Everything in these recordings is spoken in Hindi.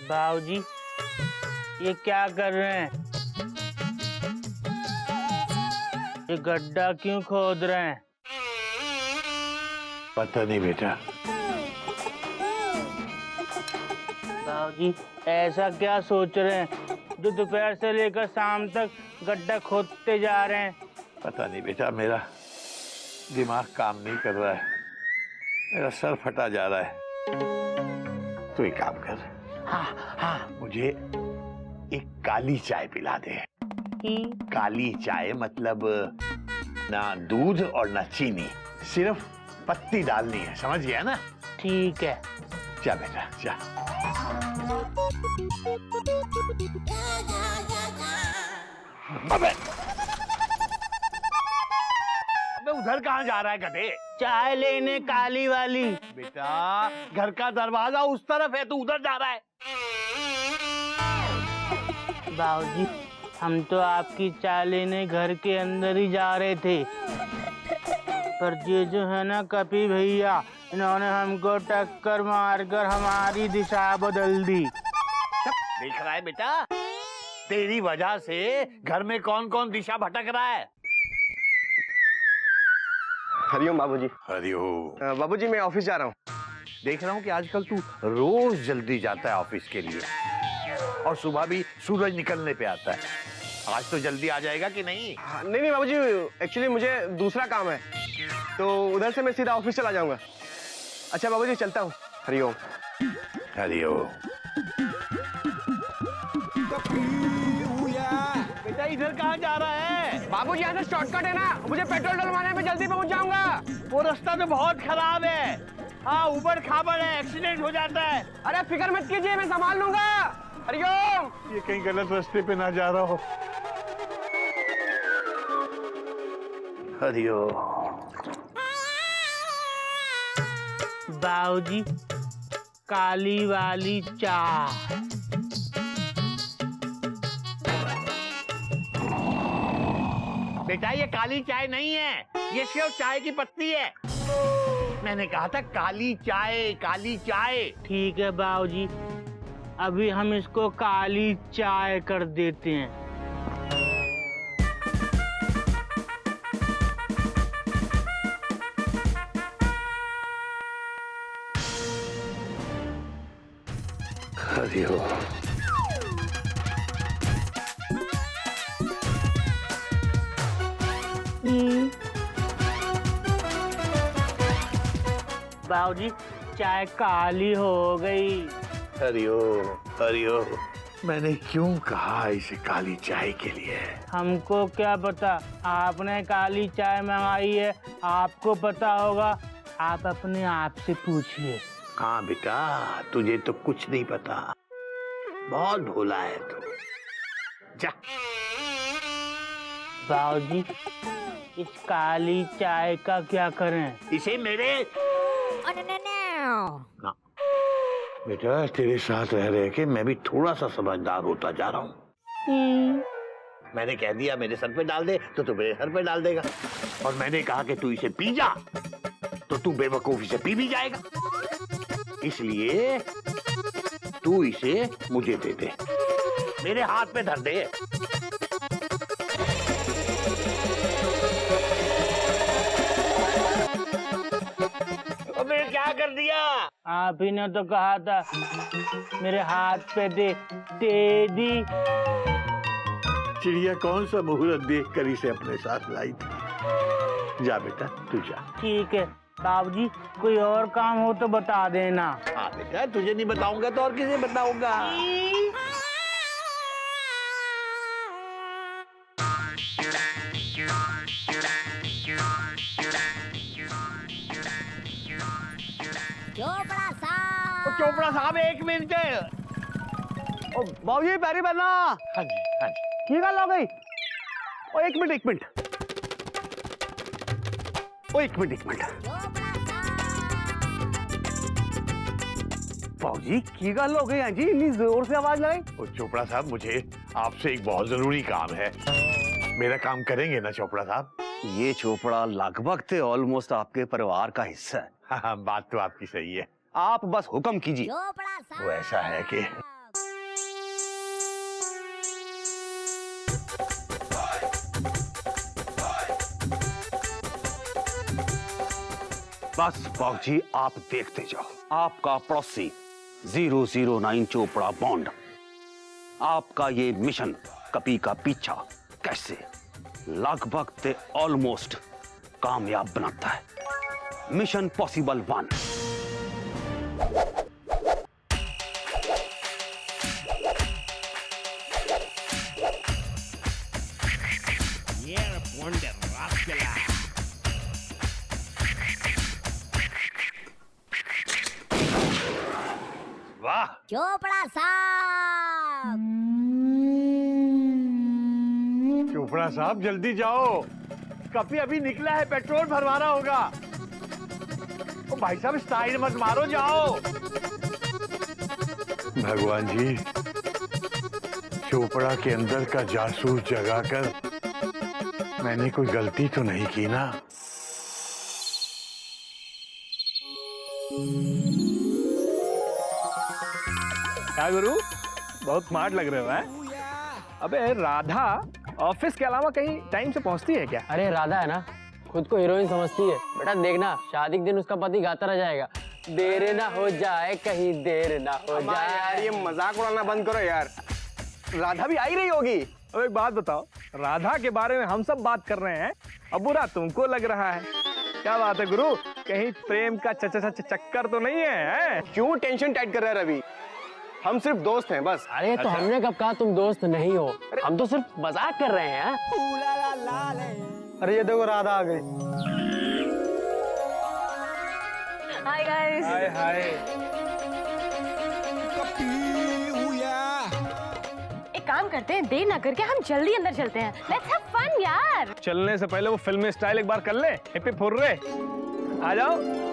भाऊजी ये क्या कर रहे हैं? ये गड्ढा क्यों खोद रहे हैं? पता नहीं बेटा। भाऊजी ऐसा क्या सोच रहे हैं जो दोपहर से लेकर शाम तक गड्ढा खोदते जा रहे हैं? पता नहीं बेटा, मेरा दिमाग काम नहीं कर रहा है, मेरा सर फटा जा रहा है। तू एक काम कर, हाँ मुझे एक काली चाय पिला दे। काली चाय मतलब ना दूध और ना चीनी, सिर्फ पत्ती डालनी है, समझ गया ना? ठीक है। जा बेटा जा। अबे उधर कहाँ जा रहा है गधे? चाय लेने काली वाली। बेटा घर का दरवाजा उस तरफ है, तू उधर जा रहा है। बाबूजी हम तो आपकी चाय लेने घर के अंदर ही जा रहे थे, पर ये जो है ना कपी भैया, इन्होंने हमको टक्कर मारकर हमारी दिशा बदल दी। देख रहा है बेटा, तेरी वजह से घर में कौन कौन दिशा भटक रहा है। हरिओम बाबूजी। हरिओम। बाबूजी मैं ऑफिस जा रहा हूँ। देख रहा हूँ कि आजकल तू रोज जल्दी जाता है ऑफिस के लिए, और सुबह भी सूरज निकलने पे आता है। आज तो जल्दी आ जाएगा कि नहीं? नहीं बाबूजी, एक्चुअली मुझे दूसरा काम है, तो उधर से मैं सीधा ऑफिस चला जाऊंगा। अच्छा बाबूजी चलता हूँ। हरिओम। हरिओम। बेटा इधर कहाँ जा रहा है? बाबूजी यहाँ से शॉर्टकट है ना, मुझे पेट्रोल डलवाने में जल्दी पहुँच जाऊंगा। वो रास्ता तो बहुत खराब है, हाँ ऊबड़ खाबड़ है, एक्सीडेंट हो जाता है। अरे फिक्र मत कीजिए, मैं संभाल लूंगा। हरिओम। ये कहीं गलत रास्ते पे ना जा रहा हो। हरिओम। बाबूजी काली वाली चाय। बेटा ये काली चाय नहीं है, ये सिर्फ चाय की पत्ती है। मैंने कहा था काली चाय, काली चाय। ठीक है बाबूजी, अभी हम इसको काली चाय कर देते हैं। हरिओम। बाबूजी चाय काली हो गई। हरिओम। हरिओम। मैंने क्यों कहा इसे काली चाय के लिए? हमको क्या पता, आपने काली चाय मंगाई है, आपको पता होगा, आप अपने आप से पूछिए। हाँ बेटा, तुझे तो कुछ नहीं पता, बहुत भोला है तू। जा। बाबूजी इस काली चाय का क्या करें? इसे मेरे ना बेटा, तेरे साथ रह रहे के मैं भी थोड़ा सा समझदार होता जा रहा हूँ। मैंने कह दिया मेरे सर पे डाल दे, तो तू मेरे सर पे डाल देगा, और मैंने कहा कि तू इसे पी जा, तो तू बेवकूफ इसे पी भी जाएगा। इसलिए तू इसे मुझे दे दे, मेरे हाथ पे धर दे। अबे क्या कर दिया? आप ही ने तो कहा था मेरे हाथ पे दे दी। चिड़िया कौन सा मुहूर्त देख कर इसे अपने साथ लाई थी। जा बेटा तू जा। ठीक है बाबूजी, कोई और काम हो तो बता देना। हाँ बेटा, तुझे नहीं बताऊंगा तो और किसे बताऊंगा? चोपड़ा साहब एक मिनट। बाबूजी पैरी बनना। हाँ जी हाँ जी। की गल हो गई? ओ एक मिनट ओ एक मिनट। बाबूजी की गल हो गई? हाँ जी, इतनी जोर से आवाज लगाई। ओ चोपड़ा साहब, मुझे आपसे एक बहुत जरूरी काम है, मेरा काम करेंगे ना चोपड़ा साहब? ये चोपड़ा लगभग थे ऑलमोस्ट आपके परिवार का हिस्सा है। हाँ बात तो आपकी सही है। आप बस हुक्म कीजिए। वो ऐसा है कि बस बाबूजी आप देखते जाओ, आपका पड़ोसी 009 चोपड़ा बॉन्ड आपका ये मिशन कपी का पीछा कैसे लगभग ते ऑलमोस्ट कामयाब बनाता है। Mission possible 1। वाह चोपड़ा साहब, चोपड़ा साहब जल्दी जाओ, कपी अभी निकला है, पेट्रोल भरवाना होगा। ओ भाई साहब स्टाइल मत मारो, जाओ। भगवान जी, चोपड़ा के अंदर का जासूस जगाकर मैंने कोई गलती तो नहीं की ना? क्या गुरु, बहुत स्मार्ट लग रहे हो हैं? अबे राधा ऑफिस के अलावा कहीं टाइम से पहुंचती है क्या? अरे राधा है ना, खुद को हीरोइन समझती है। बेटा देखना, शादी के दिन उसका पति गाता रह जाएगा, देर ना हो जाए कहीं देर ना हो जाए। यार ये मजाक उड़ाना बंद करो यार, राधा भी आई रही होगी। अब एक बात बताओ, राधा के बारे में हम सब बात कर रहे हैं, अब बुरा तुमको लग रहा है। क्या बात है गुरु, कहीं प्रेम का चक्कर तो नहीं है? क्यों टेंशन टाइट कर रहे हैं रवि? हम सिर्फ दोस्त हैं बस। अरे तो हमने कब कहा तुम दोस्त नहीं हो, हम तो सिर्फ मजाक कर रहे हैं। अरे ये देखो राधा आ गई। Hi guys. Hi hi. एक काम करते हैं, देर ना करके हम जल्दी अंदर चलते हैं। लेट्स हैव फन यार। चलने से पहले वो फिल्मी स्टाइल एक बार कर ले। हिप्पी फुर्रे, आ जाओ।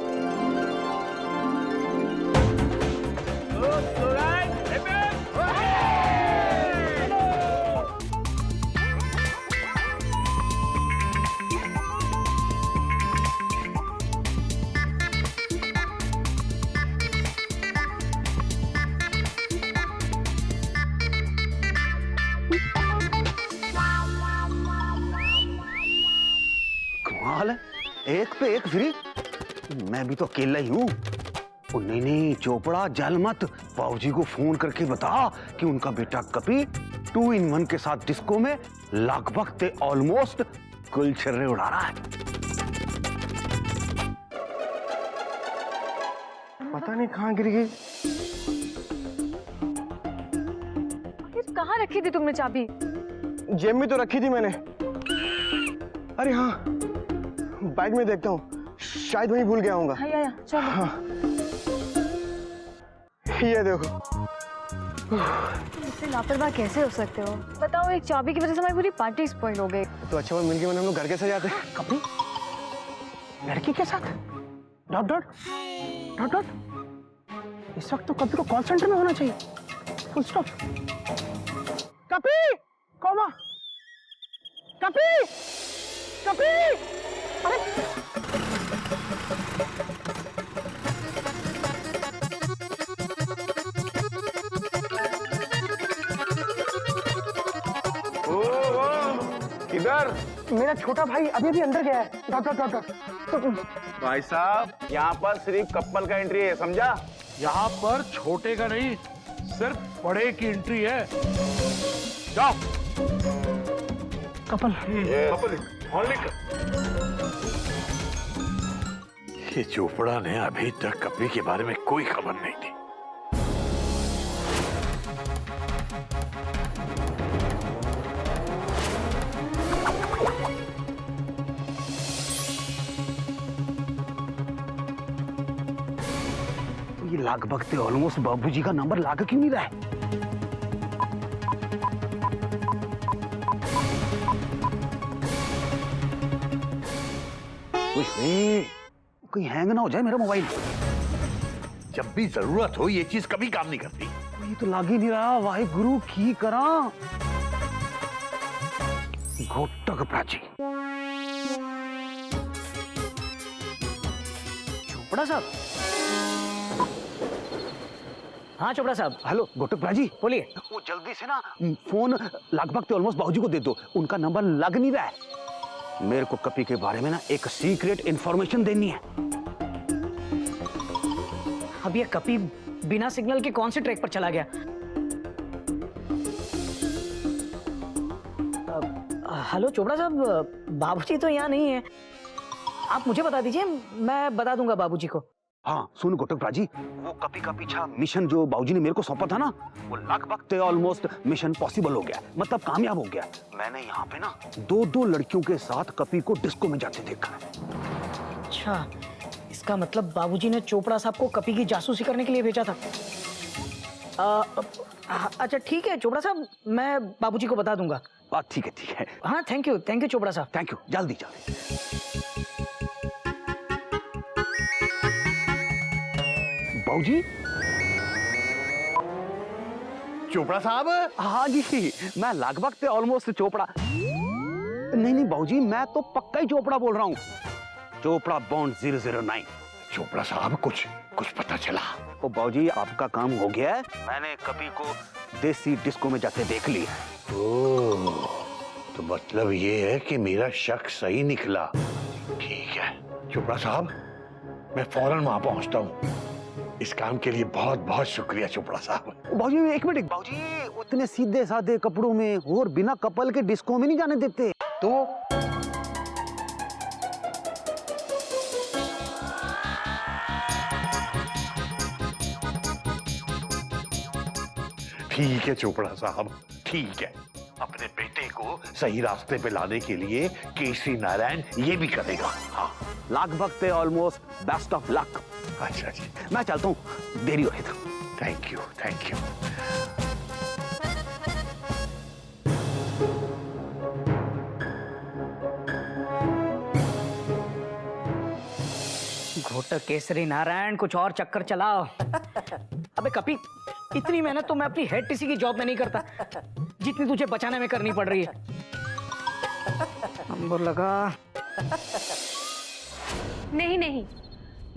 कमाल है, एक पे एक फ्री। मैं भी तो अकेला ही हूँ। नहीं नहीं चोपड़ा, जल मत। बाबूजी को फोन करके बता कि उनका बेटा कपी 2 in 1 के साथ डिस्को में लगभग ते ऑलमोस्ट गुलछर्रे उड़ा रहा है। पता नहीं कहाँ गिर गई। कहाँ रखी थी तुमने चाबी? जेब में तो रखी थी मैंने। अरे हाँ, बैग में देखता हूँ, शायद वहीं भूल गया हूँगा। या, चलो। हाँ। ये देखो। इतने लापरवाह कैसे हो सकते हो? बताओ, एक चाबी की वजह से हमारी पूरी पार्टी स्पॉइल हो गई। तो अच्छा वो मिल गई, हम लोग घर कैसे जाते? कपी लड़की के साथ डॉट डॉट डॉट डॉट। इस वक्त तो कपी को कॉल सेंटर में होना चाहिए। Full stop. कपी कॉमा, कपी कपी। अरे किधर? मेरा छोटा भाई अभी भी अंदर गया है। Dot dot dot dot. भाई साहब, यहाँ पर सिर्फ कपल का एंट्री है, समझा? यहाँ पर छोटे का नहीं, सिर्फ बड़े की एंट्री है। जाओ। कपल। कपल ये चोपड़ा ने अभी तक कपी के बारे में कोई खबर नहीं दी। ये लगभग ते ऑलमोस्ट बाबूजी का नंबर लाग क्यों नहीं रहा है? कहीं हैंग ना हो जाए मेरा मोबाइल। जब भी जरूरत हो ये चीज कभी काम नहीं करती। ये तो लाग ही नहीं रहा। वाहे गुरु की करा। घोटक प्राची। चोपड़ा साहब। हाँ चोपड़ा साहब। हेलो घोटक प्राची, बोलिए। वो जल्दी से ना फोन लगभग ते ऑलमोस्ट बाबूजी को दे दो। उनका नंबर लग नहीं रहा है। मेरे को कपी के बारे में ना एक सीक्रेट इंफॉर्मेशन देनी है। अब ये कपी बिना सिग्नल के कौन से ट्रैक पर चला गया? हेलो चोपड़ा साहब, बाबूजी तो यहाँ नहीं है। आप मुझे बता दीजिए, मैं बता दूंगा बाबूजी को। हाँ सुन घोटकपरा जी, वो कपी का पीछा मिशन जो बाबूजी ने मेरे को सौंपा था ना, वो लगभग ऑलमोस्ट मिशन पॉसिबल हो गया, मतलब कामयाब हो गया। मैंने यहाँ पे ना 2 लड़कियों के साथ कपी को डिस्को में जाते देखा है। अच्छा, इसका मतलब बाबूजी ने चोपड़ा साहब को कपी की जासूसी करने के लिए भेजा था। अच्छा ठीक है चोपड़ा साहब, मैं बाबूजी को बता दूंगा। ठीक है। हाँ थैंक यू चोपड़ा साहब। थैंक यू, जल्दी जल्दी। बाबूजी। चोपड़ा साहब। हाँ जी, मैं लगभग ऑलमोस्ट चोपड़ा नहीं बाबूजी, मैं तो पक्का ही चोपड़ा बोल रहा हूँ। चोपड़ा बॉन्ड 009। चोपड़ा साहब कुछ पता चला? ओ बाबूजी, आपका काम हो गया है। मैंने कपी को देसी डिस्को में जाते देख लिया। ओह, तो मतलब ये है कि मेरा शक सही निकला। ठीक है चोपड़ा साहब, मैं फौरन वहां पहुंचता हूँ। इस काम के लिए बहुत बहुत शुक्रिया चोपड़ा साहब। बाबूजी एक मिनट, बाबूजी उतने सीधे साधे कपड़ों में और बिना कपल के डिस्को में नहीं जाने देते। तो ठीक है चोपड़ा साहब, ठीक है। अपने बेटे को सही रास्ते पे लाने के लिए केसी नारायण ये भी करेगा। हाँ लगभग पे ऑलमोस्ट बेस्ट ऑफ लक। अच्छा जी, मैं चलता हूँ, देरी हो रही था। Thank you. घोटक केसरी नारायण, कुछ और चक्कर चलाओ। अबे कपी, इतनी मेहनत तो मैं अपनी हेड टीसी की जॉब में नहीं करता जितनी तुझे बचाने में करनी पड़ रही है। नंबर लगा। नहीं,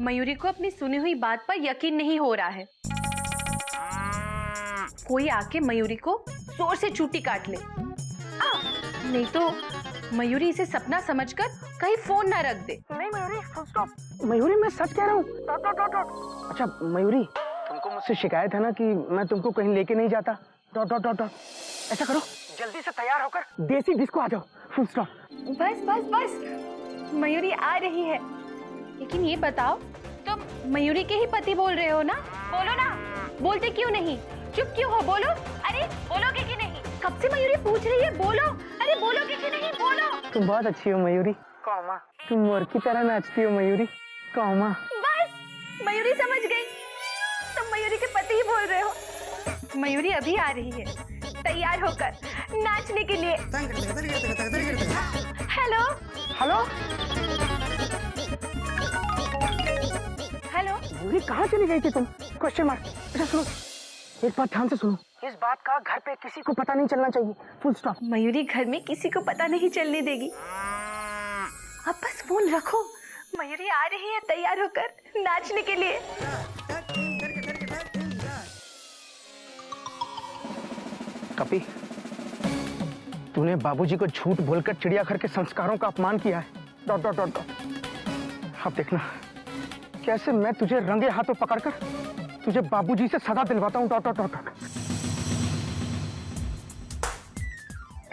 मयूरी को अपनी सुनी हुई बात पर यकीन नहीं हो रहा है। कोई आके मयूरी को जोर से चूटी काट ले। नहीं तो मयूरी इसे सपना समझकर कहीं फोन ना रख दे। नहीं मयूरी, स्टॉप। मयूरी मैं सच कह रहा हूँ। अच्छा मयूरी, तुमको मुझसे शिकायत है ना कि मैं तुमको कहीं लेके नहीं जाता। ऐसा करो, जल्दी से तैयार होकर देसी डिस्को आ जाओ। Full stop. बस मयूरी आ रही है। लेकिन ये बताओ, तुम मयूरी के ही पति बोल रहे हो ना? बोलो ना, बोलते क्यों नहीं? चुप क्यों हो? बोलो। अरे बोलोगे कि नहीं? कब से मयूरी पूछ रही है, बोलो। अरे बोलोगे कि नहीं? बोलो। तुम बहुत अच्छी हो मयूरी, तुम मोर की तरह नाचती हो मयूरी। बस मयूरी समझ गई, तुम मयूरी के पति ही बोल रहे हो। मयूरी अभी आ रही है, तैयार होकर नाचने के लिए। हेलो मयूरी, कहाँ चली गई थी तुम? Question mark. अच्छा सुनो, एक बात ध्यान से सुनो, इस बात का घर पे किसी को पता नहीं चलना चाहिए। Full stop. मयूरी घर में किसी को पता नहीं चलने देगी। अब बस फोन रखो, मयूरी आ रही है तैयार होकर नाचने के लिए। कपी, तूने बाबूजी को झूठ बोलकर चिड़ियाघर के संस्कारों का अपमान किया है। अब देखना कैसे मैं तुझे रंगे हाथों पकड़कर तुझे बाबूजी से सदा दिलवाता हूँ।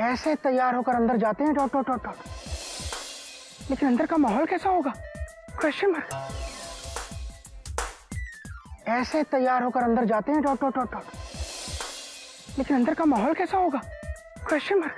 ऐसे तैयार होकर अंदर जाते हैं। लेकिन अंदर का माहौल कैसा होगा? Question mark. ऐसे तैयार होकर अंदर जाते हैं। लेकिन अंदर का माहौल कैसा होगा? Question mark.